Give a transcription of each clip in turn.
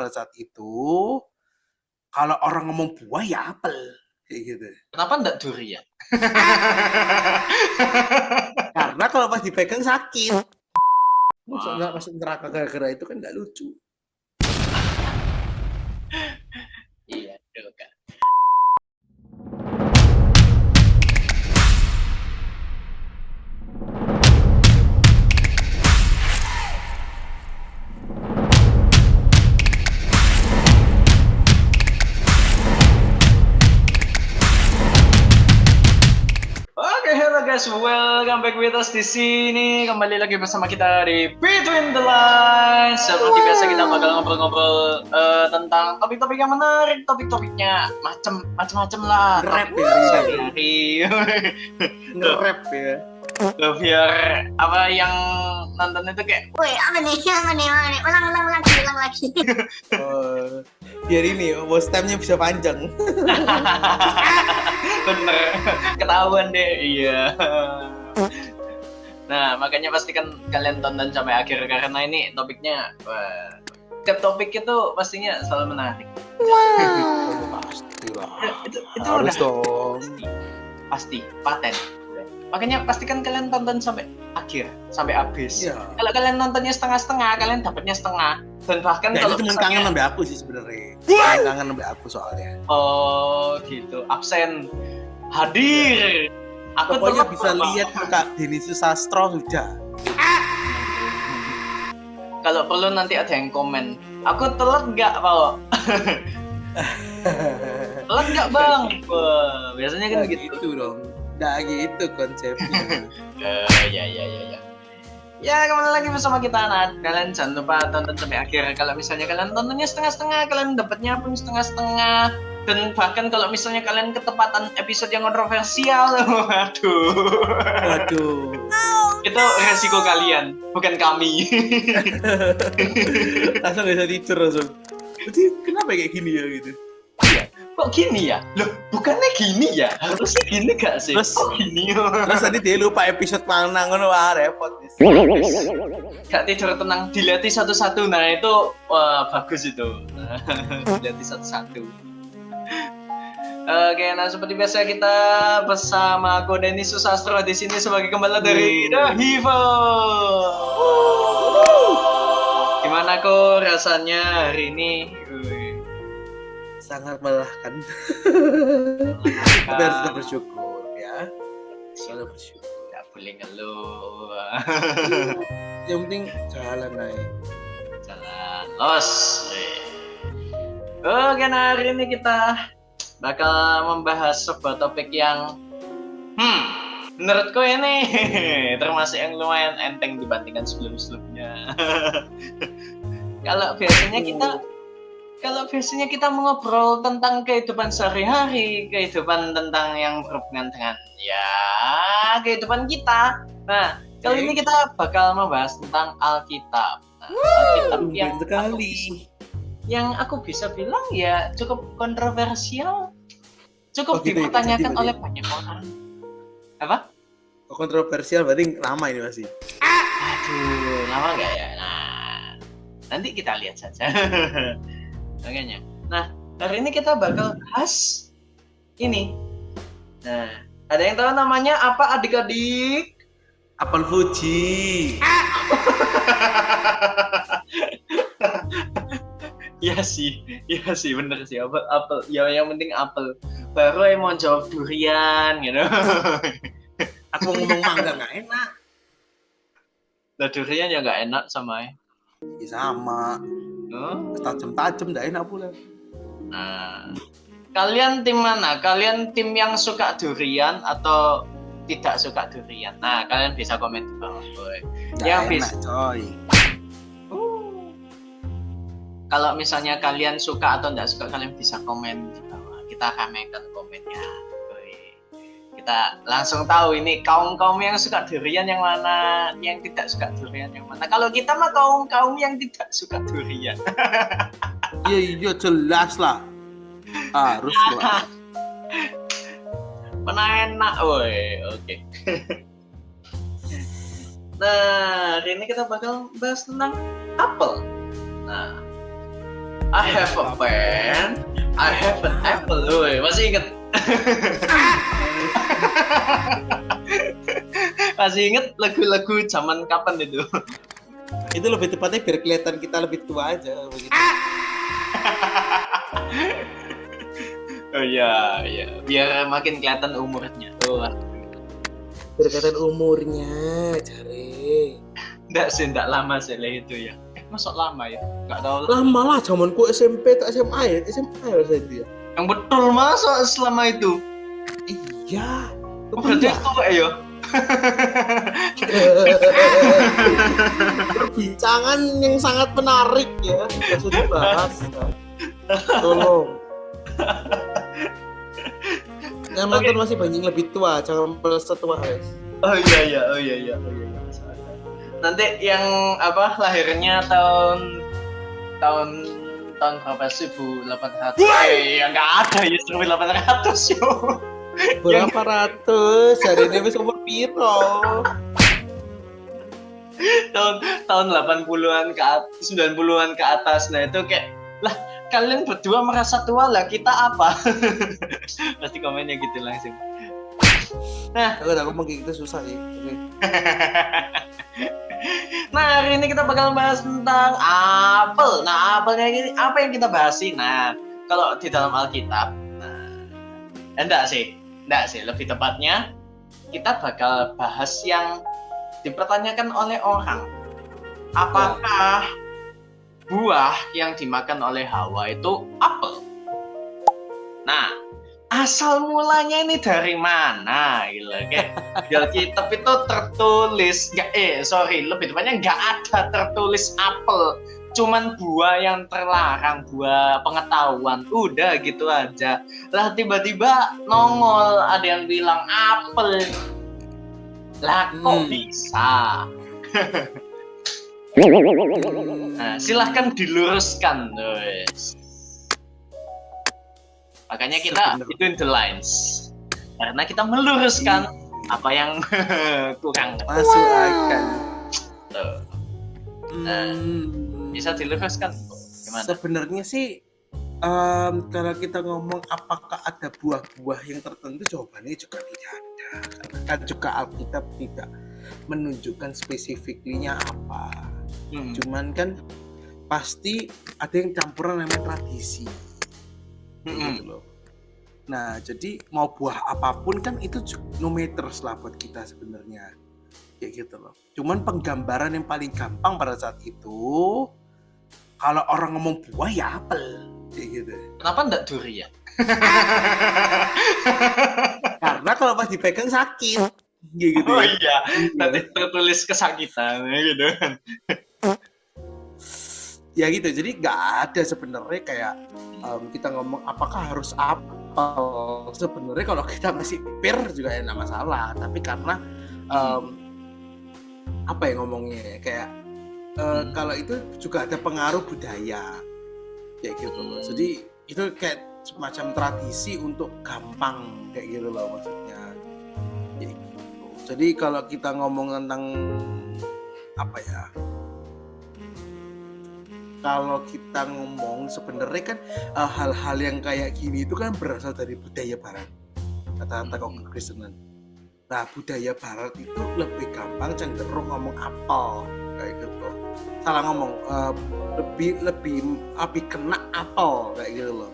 pada saat itu kalau orang ngomong buah ya apel kayak gitu. Kenapa enggak durian? Karena kalau pas dipegang sakit. Masa nggak masuk neraka gara-gara itu kan nggak lucu. Iya, juga. Oke, hello guys, welcome back with us di sini. Kembali lagi bersama kita di Between the Lines. Seperti biasa kita bakal ngobrol-ngobrol tentang topik-topik yang menarik, topiknya macam-macam lah. Nge-rap ya, Sehari-hari. Nge-rap ya. Biar apa yang nonton itu kayak, woi apa nih, ulang lagi. Biar ini watch time-nya bisa panjang. bener, ketahuan deh, iya. Nah, makanya pastikan kalian tonton sampai akhir karena ini topiknya, setiap topik itu pastinya selalu menarik. Pastilah. Itu Harus udah dong. pasti paten. Makanya pastikan kalian tonton sampai akhir, sampai habis. Iya. Kalau kalian nontonnya setengah-setengah, kalian dapatnya setengah. Dan bahkan Nah, kalau itu cuma misalnya- kangen sampai aku sih sebenarnya. Kangen sampai aku soalnya. Oh gitu, absen, hadir. Aku Pokoknya telat, bisa Pak. lihat Kak Denny Susastro sudah. Kalau perlu nanti ada yang komen. Aku telat nggak, Pak? Telat nggak, Bang? Wah, biasanya kan Nggak gitu. gitu dong. Nggak gitu konsepnya. Ya. Ya, kembali lagi bersama kita, Nat. Kalian jangan lupa tonton sampai akhir. Kalau misalnya kalian tontonnya setengah-setengah, kalian dapatnya pun setengah-setengah. Dan bahkan kalau misalnya kalian ketepatan episode yang kontroversial, Waduh. itu resiko kalian, bukan kami. Langsung gak bisa tidur langsung. Jadi kenapa kayak gini ya gitu? Kok gini ya? Loh, bukannya gini ya? Harusnya gini gak sih? Terus- Kok gini? Terus tadi dia lupa episode mana ngono, wah repot. Gak tidur tenang, dilihat satu-satu. Nah itu, wah bagus itu. Dilihat satu-satu. Oke, nah seperti biasa kita bersama aku Denny Susastro di sini sebagai gembala dari The Hivo. Gimana kok rasanya hari ini? Sangat melelahkan. Tapi harus tetap bersyukur ya. Selalu bersyukur. Gak boleh ngeluh. Yang penting jalan naik. Jalan los. Oke, nah hari ini kita bakal membahas sebuah topik yang menurutku ini termasuk yang lumayan enteng dibandingkan sebelum-sebelumnya. Kalau biasanya kita mengobrol tentang kehidupan sehari-hari, kehidupan tentang yang berhubungan dengan ya kehidupan kita. Nah, kali ini kita bakal membahas tentang Alkitab. Nah, Alkitab yang aku bisa bilang ya cukup kontroversial, cukup gitu ya, dipertanyakan jadi oleh banyak orang. Apa? Kontroversial berarti lama ini masih. Aduh, lama nggak ya? Nah, nanti kita lihat saja. Makanya. Nah, hari ini kita bakal bahas ini. Nah, ada yang tahu namanya apa adik-adik? Apel Fuji. Iya sih, bener sih. Apel, ya yang penting apel. Baru yang mau jawab durian, gitu. Aku ngomong mangga nggak enak. Nah, durian ya nggak enak sama ya. Ya sama. Tajam-tajam nggak enak pula. Nah, kalian tim mana? Kalian tim yang suka durian atau tidak suka durian? Nah, kalian bisa komen di bawah, boy. Nggak Yang enak, bisa. coy. Kalau misalnya kalian suka atau tidak suka, kalian bisa komen di bawah. Kita ramaikan komennya. Boy. Kita langsung tahu ini kaum-kaum yang suka durian yang mana, yang tidak suka durian yang mana. Kalau kita mah kaum-kaum yang tidak suka durian. Iya jelas lah. Harus lah. Mana enak, woi. Oke. Nah, hari ini kita bakal bahas tentang apel. Nah, I have a pen, I have an apple. Woi, masih inget? Masih inget lagu-lagu zaman kapan itu? Itu lebih tepatnya biar kelihatan kita lebih tua aja begitu. Oh iya, iya. Biar makin kelihatan umurnya. Oh, Biar kelihatan umurnya, cari. enggak lama sih lah itu ya. Masuk lama ya? Enggak tahu. Lama lah zamanku SMP ke SMA ya, SMA ya itu ya. Yang betul masuk selama itu. Iya. Oh, berarti Iya. tua ya? Perbincangan yang sangat menarik ya, bisa dibahas. Tolong. Yang nonton masih banyak lebih tua, jangan setua guys. Oh iya. Nanti yang apa lahirnya tahun berapa 1800? Ya nggak ada ya 1800 yo. Berapa ratus? Hari ini wis umur piro? tahun 80-an ke atas, 90-an ke atas. Nah itu kayak lah kalian berdua merasa tua lah, kita apa? Pasti komennya gitu langsung. Nah, Aku udah ngomong kayak gitu susah sih. Oke. Nah hari ini kita bakal bahas tentang apel. Nah apelnya ini apa yang kita bahas sih? Nah kalau di dalam Alkitab, enggak sih, lebih tepatnya kita bakal bahas yang dipertanyakan oleh orang. Apakah buah yang dimakan oleh Hawa itu apel? Nah, asal mulanya ini dari mana? Gitu. Kayak di Alkitab itu tertulis, lebih tepatnya nggak ada tertulis apel. Cuman buah yang terlarang, buah pengetahuan, udah gitu aja. Lah tiba-tiba nongol ada yang bilang apel. Lah kok bisa? Nah, silahkan diluruskan, guys. Makanya kita ituin the lines. Karena kita meluruskan apa yang kurang. Masuk akal. Tuh. Bisa diluruskan gimana? Sebenarnya sih kalau kita ngomong apakah ada buah-buah yang tertentu, jawabannya juga tidak ada. Karena kan juga Alkitab tidak menunjukkan spesifiknya apa. Cuman kan pasti ada yang campuran namanya tradisi. Gitu loh. Nah, jadi mau buah apapun kan itu no matters lah buat kita sebenarnya. Kayak gitu loh. Cuman penggambaran yang paling gampang pada saat itu, kalau orang ngomong buah ya apel, kayak gitu. Kenapa enggak durian? Karena kalau pas dipegang sakit, kayak gitu. Oh iya, nanti tertulis kesakitan, gitu kan. Ya gitu, jadi nggak ada sebenarnya kayak kita ngomong apakah harus apel. Sebenarnya kalau kita masih pir juga ya nggak masalah, tapi karena apa ya ngomongnya kayak kalau itu juga ada pengaruh budaya kayak gitu loh. Jadi itu kayak semacam tradisi untuk gampang kayak gitu loh maksudnya kayak gitu. Jadi kalau kita ngomong tentang apa ya, kalau kita ngomong sebenarnya kan hal-hal yang kayak gini itu kan berasal dari budaya barat, kata-kata kekristenan. Nah, budaya barat itu lebih gampang cenderung ngomong apel kayak gitu. Salah ngomong, lebih kena apel kayak gitu loh.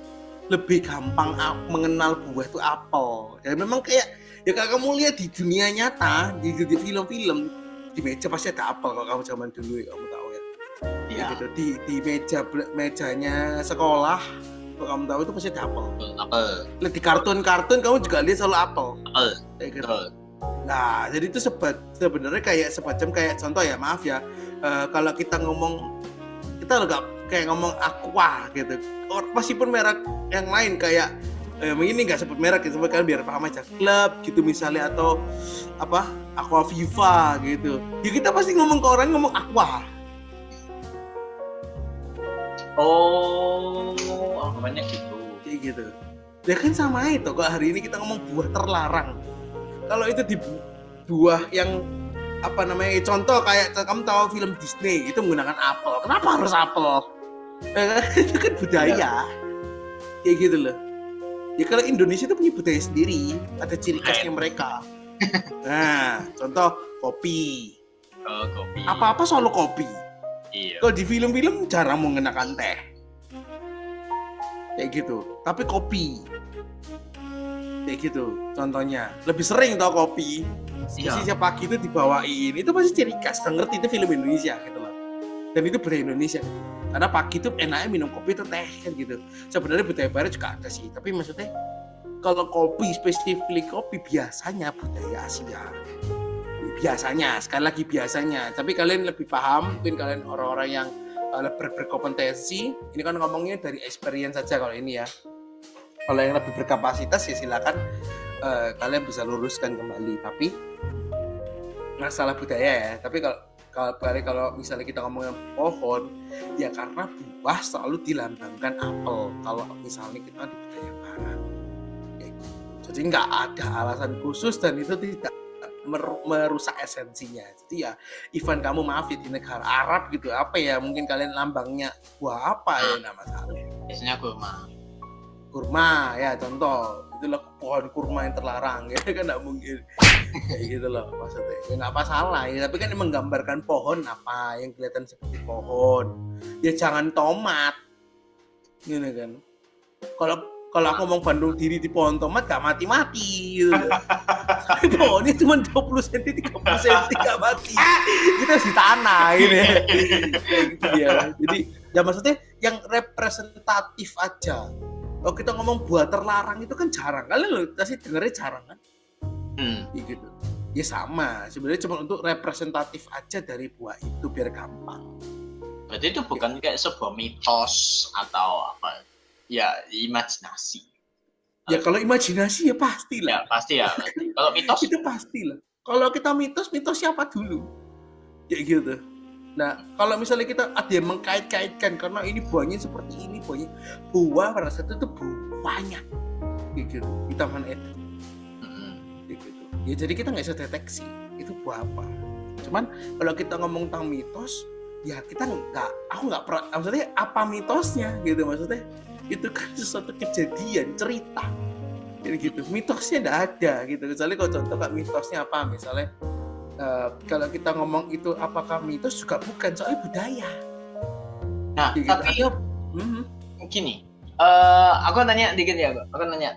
Lebih gampang mengenal buah itu apel. Dan memang kayak ya kalau kamu lihat di dunia nyata, di film-film, di meja pasti ada apel kalau kamu zaman dulu ya, kamu tahu ya. Iya. Gitu, di mejanya sekolah, kalau kamu tahu itu pasti ada apel. Apel. Di kartun-kartun kamu juga lihat selalu apel. Apel. Kayak gitu. Nah, jadi itu sebenarnya kayak semacam kayak contoh ya, maaf ya, kalau kita ngomong, kita nggak kayak ngomong aqua gitu, meskipun merek yang lain kayak ini nggak sebut merek gitu, kalian biar paham aja, Club gitu misalnya, atau apa Aqua Viva gitu, ya kita pasti ngomong ke orang ngomong aqua. Oh, anggapannya gitu. Kayak gitu. Ya kan sama itu, kok hari ini kita ngomong buah terlarang. Kalau itu di buah yang apa namanya, contoh kayak kamu tahu film Disney itu menggunakan apel. Kenapa harus apel? Itu kan budaya. Kayak gitu loh. Ya kalau Indonesia itu punya budaya sendiri, ada ciri khasnya mereka. Nah, contoh kopi. Kopi. Apa-apa selalu kopi. Iya. Kalau di film-film jarang menggunakan teh. Kayak gitu. Tapi kopi. Kayak gitu. Contohnya, lebih sering tau kopi. Iya. Setiap pagi itu dibawain. Itu pasti ciri khas. Udah ngerti itu film Indonesia gitu loh. Dan itu budaya Indonesia. Karena pagi itu enaknya minum kopi atau teh kan gitu. Sebenarnya budaya barat juga ada sih. Tapi maksudnya kalau kopi, spesifik kopi biasanya budaya Asia. Biasanya, sekali lagi biasanya. Tapi kalian lebih paham, mungkin kalian orang-orang yang berkompetensi. Ini kan ngomongnya dari experience saja kalau ini ya. Kalau yang lebih berkapasitas ya silakan kalian bisa luruskan kembali. Tapi masalah budaya ya. Tapi kalau misalnya kita ngomongin pohon, ya karena buah selalu dilambangkan apel. Kalau misalnya kita di budaya barat, ya gitu. Jadi nggak ada alasan khusus dan itu tidak merusak esensinya. Jadi ya, even kamu maaf ya di negara Arab gitu, apa ya mungkin kalian lambangnya buah apa ya nama masalah. Biasanya kurma. Kurma ya contoh. Itulah pohon kurma yang terlarang ya kan nggak mungkin kayak gitu loh maksudnya ya nggak masalah ya tapi kan menggambarkan pohon apa yang kelihatan seperti pohon ya jangan tomat gitu kan kalau aku ngomong Bandung diri di pohon tomat gak mati-mati gitu tapi pohonnya cuma 20 cm 30 cm gak mati kita harus di tanah gitu ya kayak gitu ya jadi ya maksudnya yang representatif aja. Kalau kita ngomong buah terlarang itu kan jarang. Kalian loh pasti dengarnya jarang kan? Gitu. Ya sama. Sebenarnya cuma untuk representatif aja dari buah itu biar gampang. Berarti itu bukan kayak sebuah mitos atau apa? Ya imajinasi. Ya kalau imajinasi ya pastilah. Ya pasti ya. Kalau mitos itu pastilah. Kalau kita mitos siapa dulu? Kayak gitu. Nah, kalau misalnya kita ada yang mengkait-kaitkan karena ini buahnya seperti ini, buah pada saat itu banyak, gitu. Kita mana itu, gitu. Ya jadi kita nggak bisa deteksi itu buah apa. Cuman kalau kita ngomong tentang mitos, ya kita aku nggak pernah. Maksudnya apa mitosnya, gitu maksudnya? Itu kan sesuatu kejadian, cerita, gitu. Mitosnya nggak ada, gitu. Kecuali kalau contoh kayak mitosnya apa, misalnya. Kalau kita ngomong itu apakah mitos juga bukan soalnya budaya. Nah, gitu. Tapi gini, aku nanya dikit ya, aku nanya.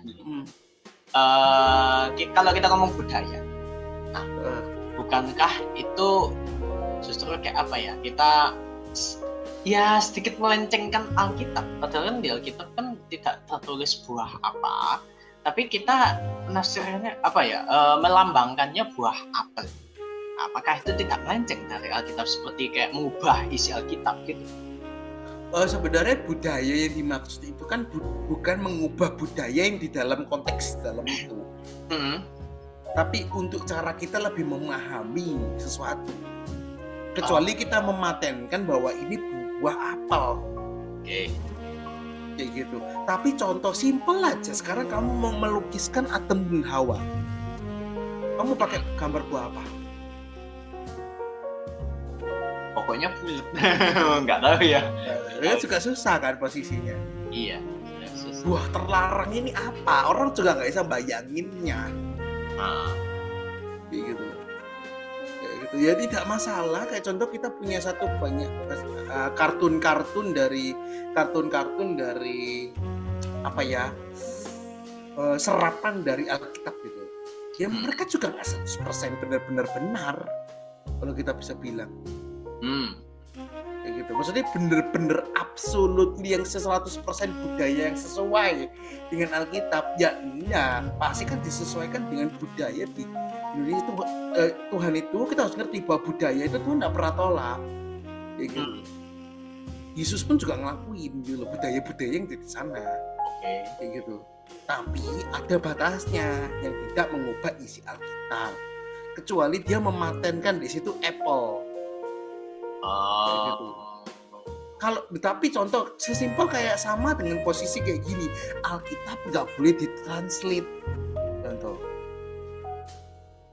Kalau kita ngomong budaya, nah, bukankah itu justru kayak apa ya? Kita ya sedikit melencengkan Alkitab. Padahal kan di Alkitab kan tidak tertulis buah apa, tapi kita penafsirannya apa ya? Melambangkannya buah apel. Apakah itu tidak melenceng dari Alkitab seperti kayak mengubah isi Alkitab gitu? Sebenarnya budaya yang dimaksud itu kan bukan mengubah budaya yang di dalam konteks dalam itu. Tapi untuk cara kita lebih memahami sesuatu. Kecuali kita mematenkan bahwa ini buah apel. Oke. Kayak gitu. Tapi contoh simpel aja. Sekarang kamu mau melukiskan Adam dan Hawa. Kamu pakai gambar buah apa? Pokoknya bulat. Nggak tahu ya. Ya juga susah kan posisinya. Iya. Susah. Buah terlarang ini apa? Orang juga nggak bisa bayanginnya. Kayak gitu. Ya tidak masalah. Kayak contoh kita punya satu banyak kartun-kartun dari apa ya? Serapan dari Alkitab gitu. Ya mereka juga nggak 100% benar-benar benar. Kalau kita bisa bilang. Kayak gitu. Maksudnya bener-bener absolutely yang 100% budaya yang sesuai dengan Alkitab. Ya iya, pasti kan disesuaikan dengan budaya di Indonesia itu. Tuhan itu kita harus ngerti bahwa budaya itu Tuhan tidak pernah tolak. Kayak gitu. Yesus pun juga ngelakuin gitu budaya-budaya yang di sana. Kayak gitu. Tapi ada batasnya yang tidak mengubah isi Alkitab. Kecuali dia mematenkan di situ apple. Gitu. Kalau tapi contoh sesimpel kayak sama dengan posisi kayak gini, Alkitab nggak boleh ditranslate, contoh.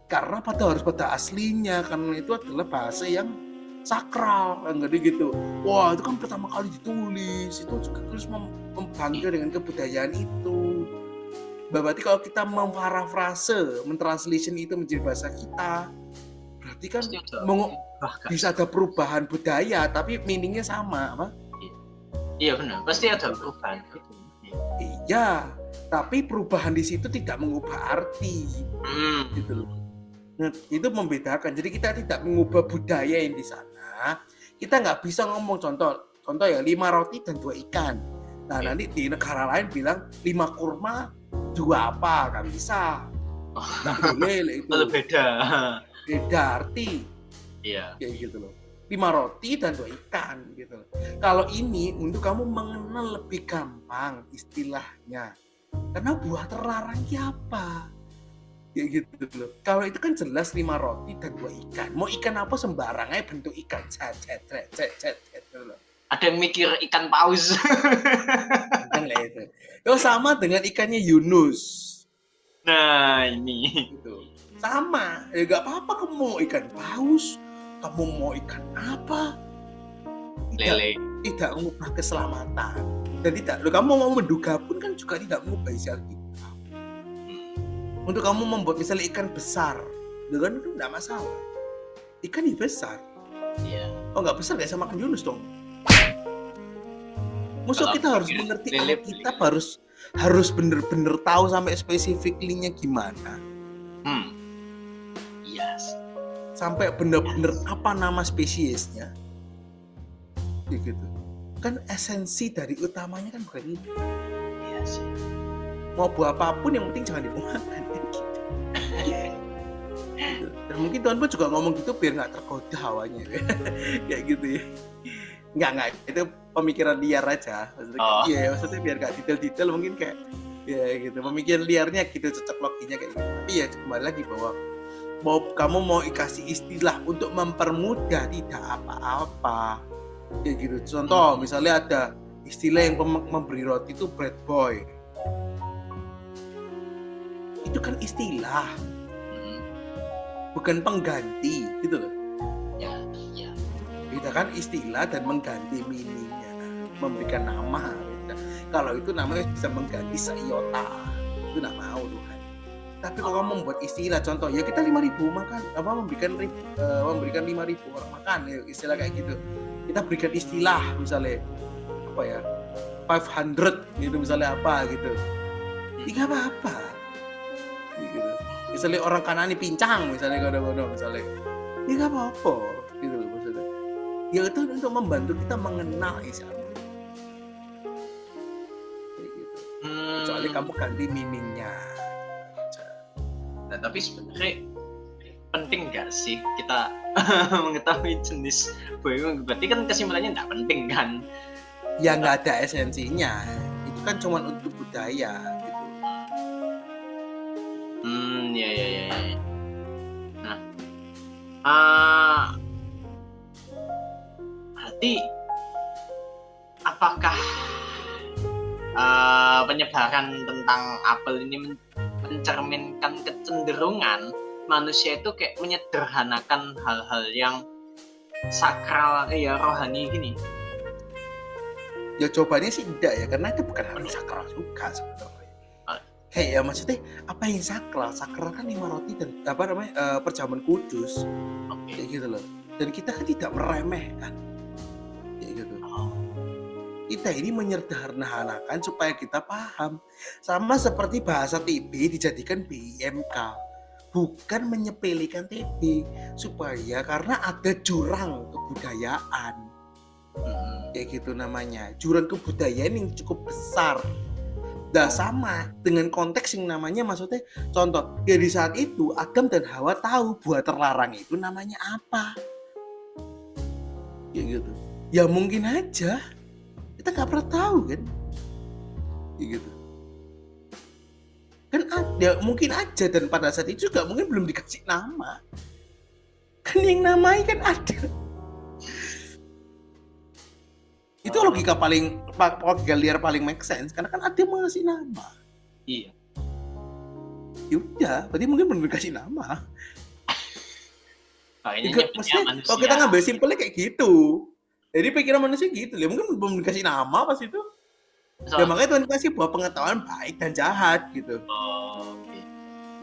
Karena harus pada aslinya, karena itu adalah bahasa yang sakral, enggak gitu. Wah, itu kan pertama kali ditulis, itu juga terus membangga dengan kebudayaan itu. Berarti kalau kita memparafrase, mentranslation itu menjadi bahasa kita, berarti kan Pasti ada bahkan. bisa ada perubahan budaya, tapi meaningnya sama, apa? Iya benar, pasti ada perubahan. Iya, tapi perubahan di situ tidak mengubah arti, gitu loh. Nah, itu membedakan. Jadi kita tidak mengubah budaya yang di sana. Kita nggak bisa ngomong contoh ya 5 roti dan 2 ikan. Nah, nanti di negara lain bilang 5 kurma, 2 apa, nggak bisa. Nggak boleh itu. Beda. Beda arti. Iya. Kayak gitu loh. 5 roti dan 2 ikan gitu loh. Kalau ini untuk kamu mengenal lebih gampang istilahnya. Karena buah terlarang apa? Kayak gitu loh. Kalau itu kan jelas 5 roti dan 2 ikan. Mau ikan apa sembarang aja bentuk ikan. Cet gitu loh. Ada yang mikir ikan paus. Kan lah itu. Yo sama dengan ikannya Yunus. Nah, ini. Gitu. Sama. Ya enggak apa-apa kamu mau ikan paus, kamu mau ikan apa? Lele. Tidak mengubah keselamatan. Dan tidak, lo kamu mau menduga pun kan juga tidak mengubah isi Alkitab. Untuk kamu membuat misalnya ikan besar, dengan itu tidak masalah. Ikan ini besar. Iya. Oh nggak besar nggak bisa makan Yunus dong. Musuh Kalau kita harus pikir mengerti lele Alkitab, harus bener-bener tahu sampai spesifiknya gimana. Yes. Sampai bener-bener apa nama spesiesnya. Gitu. Kan esensi dari utamanya kan bukan itu. Iya sih. Mau buah apapun yang penting jangan dimakan. Gitu. Dan mungkin Tuhan pun juga ngomong gitu biar nggak tergoda hawanya. Kayak gitu ya. Nggak, itu pemikiran liar aja. Maksudnya, iya, maksudnya biar nggak detail-detail mungkin kayak ya gitu. Pemikiran liarnya gitu, cocok loginya kayak gitu. Tapi ya kembali lagi bahwa kamu mau dikasih istilah untuk mempermudah tidak apa-apa. Kayak gitu. Contoh misalnya ada istilah yang memberi roti itu bread boy. Itu kan istilah, bukan pengganti gitu loh. Ya. Beda kan istilah dan mengganti meaningnya, memberikan nama. Beda. Kalau itu namanya bisa mengganti seiota, itu nggak mau Tuhan. Tapi kalau kamu membuat istilah, contoh ya kita 5.000 makan, apa memberikan 5.000 orang makan, ya, istilah kayak gitu. Kita berikan istilah misalnya apa ya 500 gitu misalnya apa gitu. Tidak apa-apa. Gitu. Misalnya orang Kanani pincang misalnya kono misalnya. Tidak apa-apa gitu loh maksudnya. Ya itu untuk membantu kita mengenal isi Alkitab. Kayak gitu. Kecuali kamu ganti meaningnya. Nah, tapi sebenarnya penting nggak sih kita mengetahui jenis buah? Berarti kan kesimpulannya nggak penting kan? Ya nggak ada esensinya. Itu kan cuma untuk budaya gitu. Ya. Nah, berarti apakah penyebaran tentang apel ini mencerminkan kecenderungan manusia itu kayak menyederhanakan hal-hal yang sakral ya rohani gini? Ya jawabannya sih tidak ya, karena itu bukan hal yang sakral juga sebenarnya. Kayak ya maksudnya apa yang sakral? Sakral kan 5 roti dan perjamuan kudus. Kayak gitu loh. Dan kita kan tidak meremehkan. Kayak gitu. Kita ini menyederhanakan supaya kita paham. Sama seperti bahasa TB dijadikan BIMK. Bukan menyepelekan TB. Supaya karena ada jurang kebudayaan. Kayak gitu namanya. Jurang kebudayaan yang cukup besar. Nah sama dengan konteks yang namanya maksudnya contoh ya di saat itu Adam dan Hawa tahu buah terlarang itu namanya apa. Kayak gitu. Ya mungkin aja. Kita nggak pernah tahu kan, gitu. Kan ada, mungkin aja dan pada saat itu juga mungkin belum dikasih nama. Kan yang namai kan ada. Itu logika liar paling make sense karena kan ada yang mengasih nama. Iya. Yaudah, berarti mungkin belum dikasih nama. Oh, ini Juga, nyebutnya maksudnya manusia. kalau kita ngambil simpelnya kayak gitu. Jadi pikiran manusia gitu. Ya mungkin belum dikasih nama pas itu. Ya So, makanya Tuhan kasih buah pengetahuan baik dan jahat gitu. oke.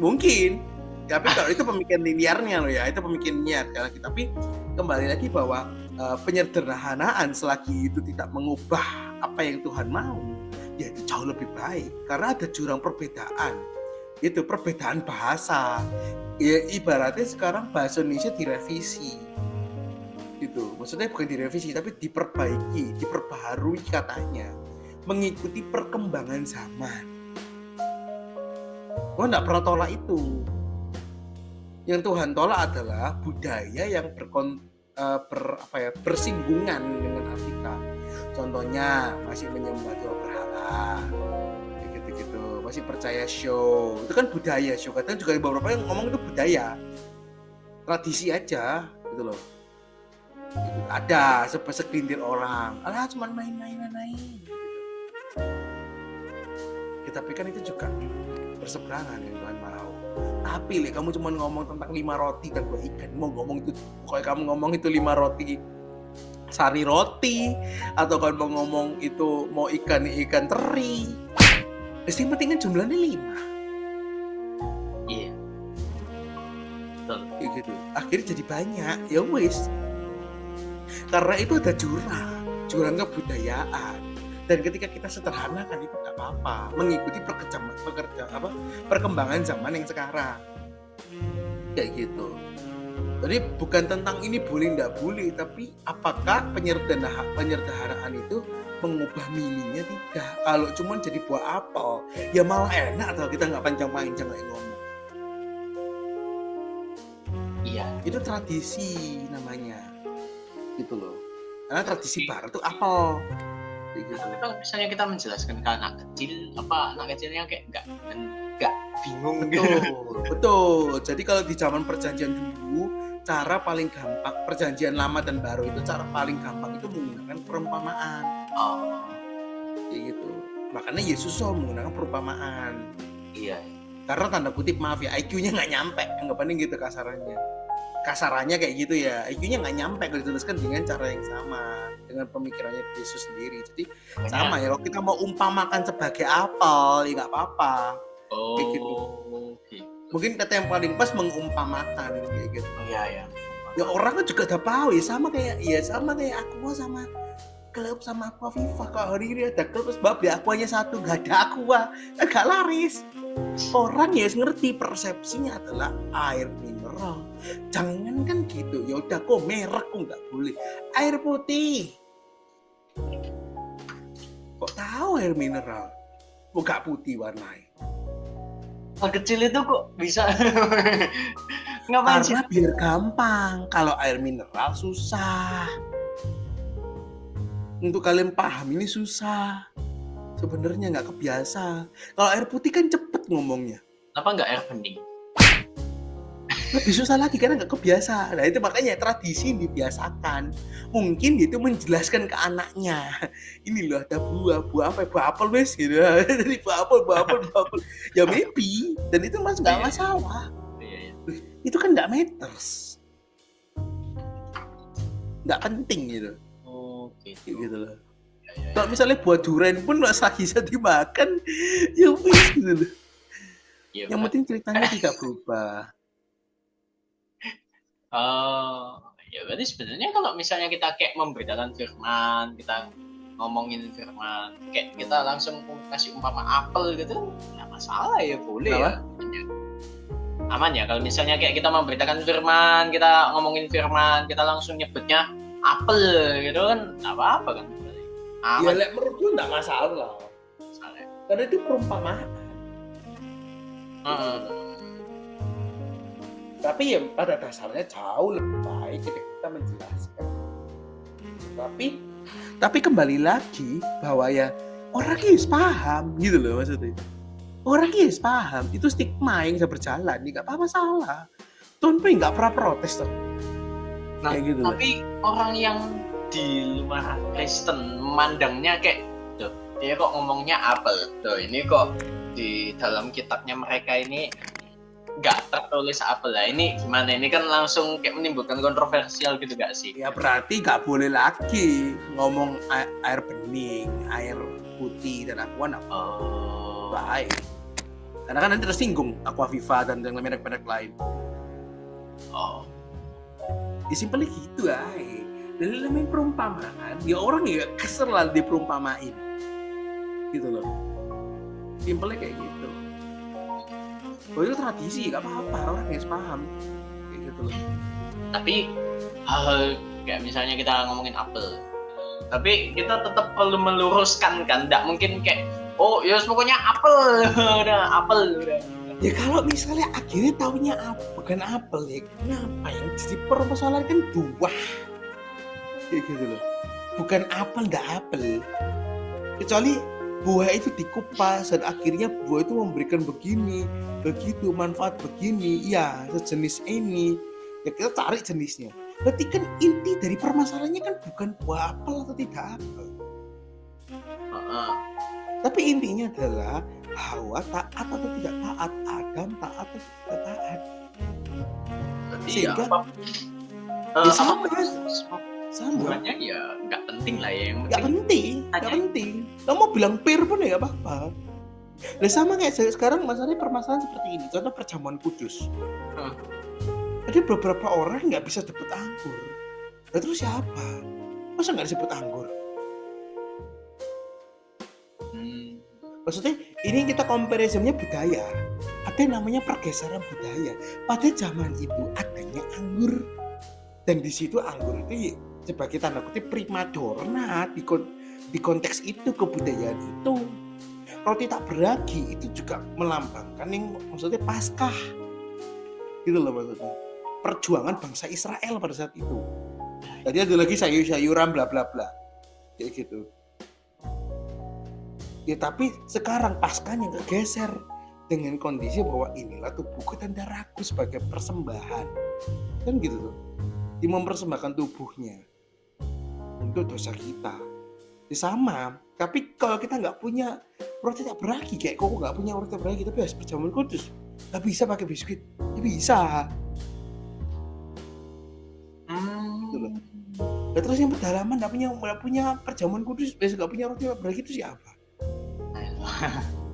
Mungkin. Tapi kalau itu pemikiran linearnya loh ya, itu pemikiran linear. Tapi kembali lagi bahwa penyederhanaan selagi itu tidak mengubah apa yang Tuhan mau, ya itu jauh lebih baik. Karena ada jurang perbedaan. Itu perbedaan bahasa. Ya, ibaratnya sekarang bahasa Indonesia direvisi. Gitu. Maksudnya bukan direvisi tapi diperbaiki, diperbaharui katanya. Mengikuti perkembangan zaman. Gua nggak pernah tolak itu. Yang Tuhan tolak adalah budaya yang bersinggungan dengan Alkitab. Contohnya masih menyembah Tuhan berhala, gitu-gitu, masih percaya show. Itu kan budaya show. Kadang juga beberapa yang ngomong itu budaya, tradisi aja, gitu loh. Gitu. Ada segelintir orang, alah cuma main-mainan aja. Tapi kan itu juga berseberangan yang Tuhan mau. Tapi kamu cuma ngomong tentang 5 roti dan 2 ikan, mau ngomong itu, pokoknya kamu ngomong itu 5 roti sari roti, atau kamu mau ngomong itu mau ikan teri, yang penting kan jumlahnya 5. Iya. Betul. Kayak gitu. Akhirnya jadi banyak, ya wis. Karena itu ada jurang kebudayaan. Dan ketika kita sederhanakan itu nggak apa-apa, mengikuti perkembangan zaman yang sekarang, kayak gitu. Jadi bukan tentang ini boleh nggak boleh, tapi apakah penyederhanaan itu mengubah meaningnya? Tidak. Kalau cuma jadi buah apel, ya malah enak kalau kita nggak panjang-panjang kayak ngomong. Iya. Itu tradisi namanya, gitu loh. Karena tradisi barat itu apel. Gitu. Tapi kalau misalnya kita menjelaskan ke anak kecil, anak kecilnya kayak nggak bingung gitu. Betul. Jadi kalau di zaman perjanjian dulu, cara paling gampang, perjanjian lama dan baru itu cara paling gampang itu menggunakan perumpamaan. Oh. Kayak gitu. Makanya Yesus menggunakan perumpamaan. Iya. Karena tanda kutip maaf ya, IQ-nya nggak nyampe, anggapannya gitu kasarannya kayak gitu ya, IQ-nya nggak nyampe kalau dituliskan dengan cara yang sama, dengan pemikirannya Yesus sendiri. Jadi sama ya, kalau kita mau umpamakan sebagai apel, ya nggak apa-apa. Oh. Kayak gitu. Okay. Mungkin kata yang paling pas mengumpamakan kayak gitu. Oh, iya. Ya orang kan juga udah tahu ya, sama kayak Aqua sama klub sama Aqua Viva. Kalau hari ini ada klub terus beli Aquanya 1, nggak ada Aqua, nggak laris. Orang ya ngerti persepsinya adalah air mineral. Jangan kan gitu. Ya udah kok merek kok nggak boleh. Air putih. Kok tahu air mineral? Kok nggak putih warnanya? Anak kecil itu kok bisa ngapain sih? Karena biar gampang. Kalau air mineral susah. Untuk kalian paham ini susah. Sebenarnya nggak kebiasa. Kalau air putih kan cepet ngomongnya. Kenapa nggak air bening? Lebih susah lagi karena nggak kebiasa. Nah itu makanya tradisi dibiasakan. Mungkin itu menjelaskan ke anaknya. Ini loh ada buah apel wes gitu. Jadi buah apel. Ya maybe. Dan itu mas nggak masalah. Iya. Itu kan nggak matters. Nggak penting gitu. Oh gitu loh. Kalau misalnya buah durian pun nggak bisa dimakan, ya wis gitu loh. Ya, yang penting ceritanya tidak berubah. Ya berarti sebenarnya kalau misalnya kita kayak membedakan firman, kita ngomongin firman, kayak kita langsung kasih umpama apel gitu, nggak masalah ya, boleh ya. Aman ya kalau misalnya kayak kita memberitakan firman, kita ngomongin firman, kita langsung nyebutnya apel gitu kan, nggak apa-apa kan. Ya menurut gue nggak masalah. Karena itu perumpamaan. Tapi ya pada dasarnya jauh lebih baik kita menjelaskan. Tapi kembali lagi bahwa ya orang harus paham gitu loh maksudnya. Orang harus paham itu stigma yang bisa berjalan, nggak apa-apa salah. Tuhan pun nggak pernah protes tuh. Nah, gitu tapi loh. Orang yang di luar Kristen memandangnya kayak tuh, dia kok ngomongnya apel tuh, ini kok di dalam kitabnya mereka ini nggak tertulis apel lah. Ini gimana? Ini kan langsung kayak menimbulkan kontroversial gitu gak sih? Ya berarti nggak boleh lagi ngomong air bening, air putih dan aqua apa Oh. baik. Karena kan nanti tersinggung Aquaviva dan yang merek-merek lain. Oh. Ya simpelnya gitu aja. Dan namanya perumpamaan, ya orang ya kesel lah diperumpamain. Gitu loh. Simpelnya kayak gitu. Oh itu tradisi, gak apa-apa, orang harus paham. Kayak gitu loh. Tapi hal kayak misalnya kita ngomongin apel. Tapi kita tetap perlu meluruskan kan, nggak mungkin kayak oh ya pokoknya apel udah apel udah. Ya kalau misalnya akhirnya taunya bukan apel ya, kenapa yang jadi permasalahan kan buah. Kayak gitu loh. Bukan apel, nggak apel. Kecuali buah itu dikupas dan akhirnya buah itu memberikan begini, begitu, manfaat begini, ya sejenis ini. Ya kita cari jenisnya. Berarti kan inti dari permasalahannya kan bukan buah apel atau tidak apel. Tapi intinya adalah Hawa taat atau tidak taat, Adam taat atau tidak taat. Berarti Sehingga ya, sama. Sama. buahnya ya nggak penting lah ya, yang Nggak penting, nggak Tanya. penting. Kamu mau bilang pir pun ya nggak apa-apa. Nah sama kayak sekarang masalahnya permasalahan seperti ini. Contoh perjamuan kudus. Ada beberapa orang nggak bisa dapat anggur. Nah, terus siapa? Masa nggak disebut anggur? Maksudnya ini kita comparisonnya budaya. Ada yang namanya pergeseran budaya. Pada zaman itu adanya anggur. Dan di situ anggur itu sebagai tanda kutip primadona di konteks itu, kebudayaan itu. Roti tak beragi itu juga melambangkan yang maksudnya Paskah. Gitu loh maksudnya. Perjuangan bangsa Israel pada saat itu. Tadi ada lagi sayur-sayuran bla bla bla. Kayak gitu. Ya tapi sekarang Paskahnya kegeser dengan kondisi bahwa inilah tubuhku dan darahku sebagai persembahan. Kan gitu tuh. Dia mempersembahkan tubuhnya untuk dosa kita. Ya sama. Tapi kalau kita nggak punya roti tak beragi, kayak kok nggak punya roti tak beragi tapi harus perjamuan kudus, nggak bisa pakai biskuit. Ya bisa. Gitu loh. Nah, terus yang pedalaman nggak punya perjamuan kudus, nggak punya roti tak beragi itu siapa?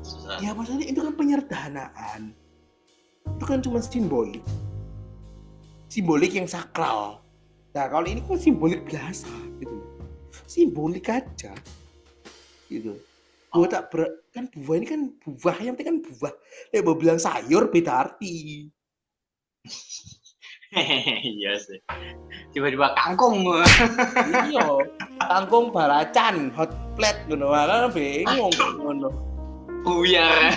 Susah. Ya maksudnya itu kan penyederhanaan. Itu kan cuma simbolik. Simbolik yang sakral. Nah kalau ini kan simbolik biasa gitu. Simbolik aja. Gitu. Buah kan buah ini kan buah, yang penting kan buah. Mau bilang sayur beda arti. Iya sih. Tiba-tiba kangkung. Iya. Kangkung baracan, hot plate ngono, kan bingung ngono. Buyar.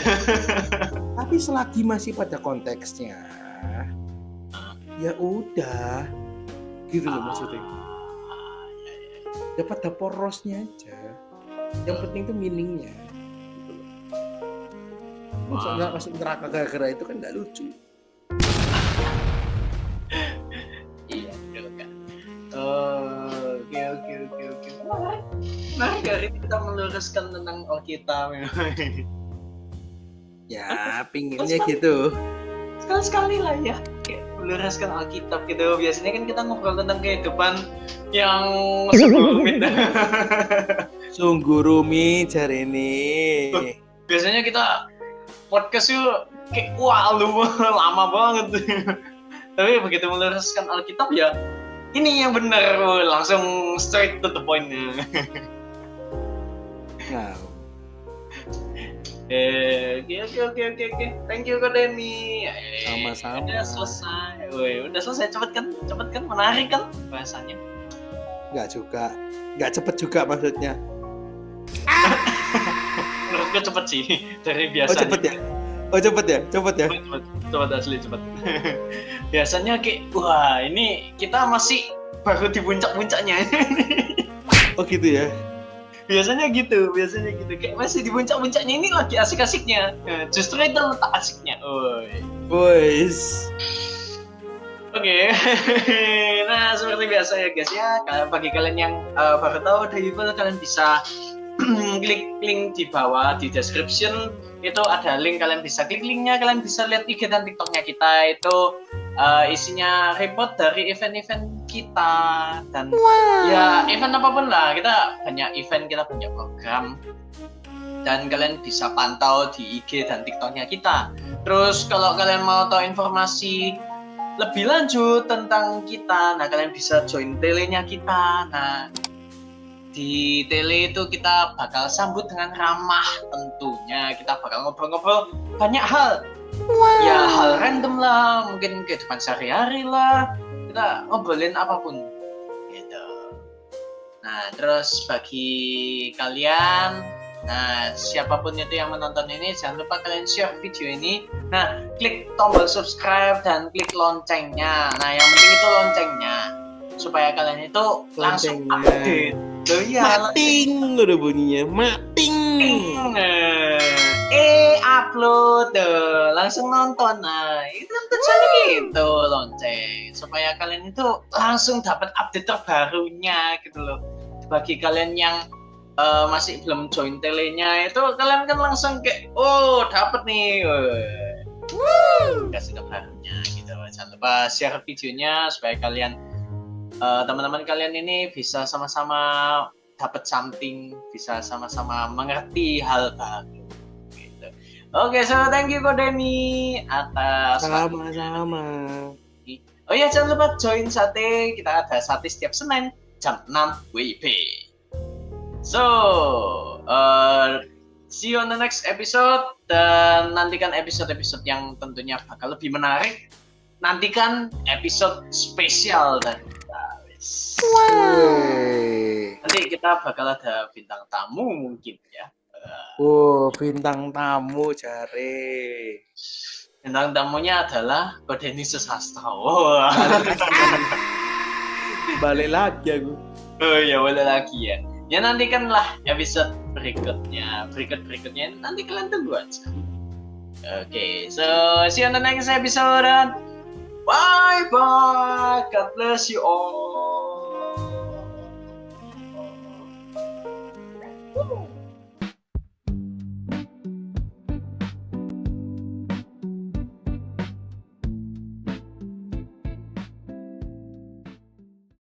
Tapi selagi masih pada konteksnya, ya udah, gitu loh maksudnya. Dapat porosnya aja. Yang penting tuh meaningnya. Gitu loh. Masa nggak masuk neraka gara-gara itu kan nggak lucu. Iya, kan. Oke. Menarik hari ini kita meluruskan tentang Alkitab. Ya, pinginnya gitu. Sekali-sekali lah ya, kayak meluruskan Alkitab gitu. Biasanya kan kita ngobrol tentang kehidupan yang rumit. Sungguh rumit hari ini. Biasanya kita podcast yuk kayak wah lu lama banget. Tapi begitu meluruskan Alkitab ya ini yang benar, langsung straight to the point. Nah, Oke. Thank you Kak Denny. Sama-sama. Udah selesai. Cepet kan, menarik kan bahasanya. nggak cepet juga maksudnya. Menurutku cepet sih dari Oh biasanya. cepet ya. Cepet asli cepet. Biasanya kayak wah ini kita masih baru di puncak-puncaknya. Oh gitu ya. biasanya gitu kayak masih di puncak-puncaknya, ini lagi asik-asiknya. Justru itu letak asiknya. Boys. Oke. Nah seperti biasa ya guys ya, bagi kalian yang baru tahu dari Bible, kalian bisa klik link di bawah di description, itu ada link, kalian bisa klik linknya, kalian bisa lihat IG dan TikToknya kita, itu isinya report dari event-event kita dan ya event apapun lah, kita banyak event, kita banyak program, dan kalian bisa pantau di IG dan TikToknya kita. Terus kalau kalian mau tahu informasi lebih lanjut tentang kita, nah kalian bisa join telenya kita. Nah di tele itu kita bakal sambut dengan ramah, tentunya kita bakal ngobrol-ngobrol banyak hal. Ya hal random lah, mungkin kehidupan sehari-hari lah, kita ngobrolin apapun gitu. Nah terus bagi kalian, nah siapapun itu yang menonton ini, jangan lupa kalian share video ini. Nah klik tombol subscribe dan klik loncengnya. Nah yang penting itu loncengnya, supaya kalian itu langsung update. Oh iya, Mating udah bunyinya, mating. Upload tuh, langsung nonton. Nah itu tujuannya gitu, lonceng, supaya kalian itu langsung dapat update terbarunya gitu loh. Bagi kalian yang masih belum join telenya, itu kalian kan langsung kayak dapat nih kasih terbarunya gitu. Jangan lupa share videonya supaya kalian teman-teman kalian ini bisa sama-sama dapat something, bisa sama-sama mengerti hal baru gitu. Oke, so thank you Kodemi atas Sama-sama. Oh ya, jangan lupa join Sate, kita ada Sate setiap Senin jam 6 WIB. So, see you on the next episode, dan nantikan episode-episode yang tentunya bakal lebih menarik. Nantikan episode spesial dari kita. Nanti kita bakal ada bintang tamu mungkin ya. Bintang tamu jare. Bintang tamunya adalah Kodeni Susastro. Balik lagi aku. Oh ya, boleh lagi ya. Ya nantikanlah episode berikutnya. Berikutnya nanti kalian tunggu aja. Oke, so see you on the next episode. Bye bye. God bless you all.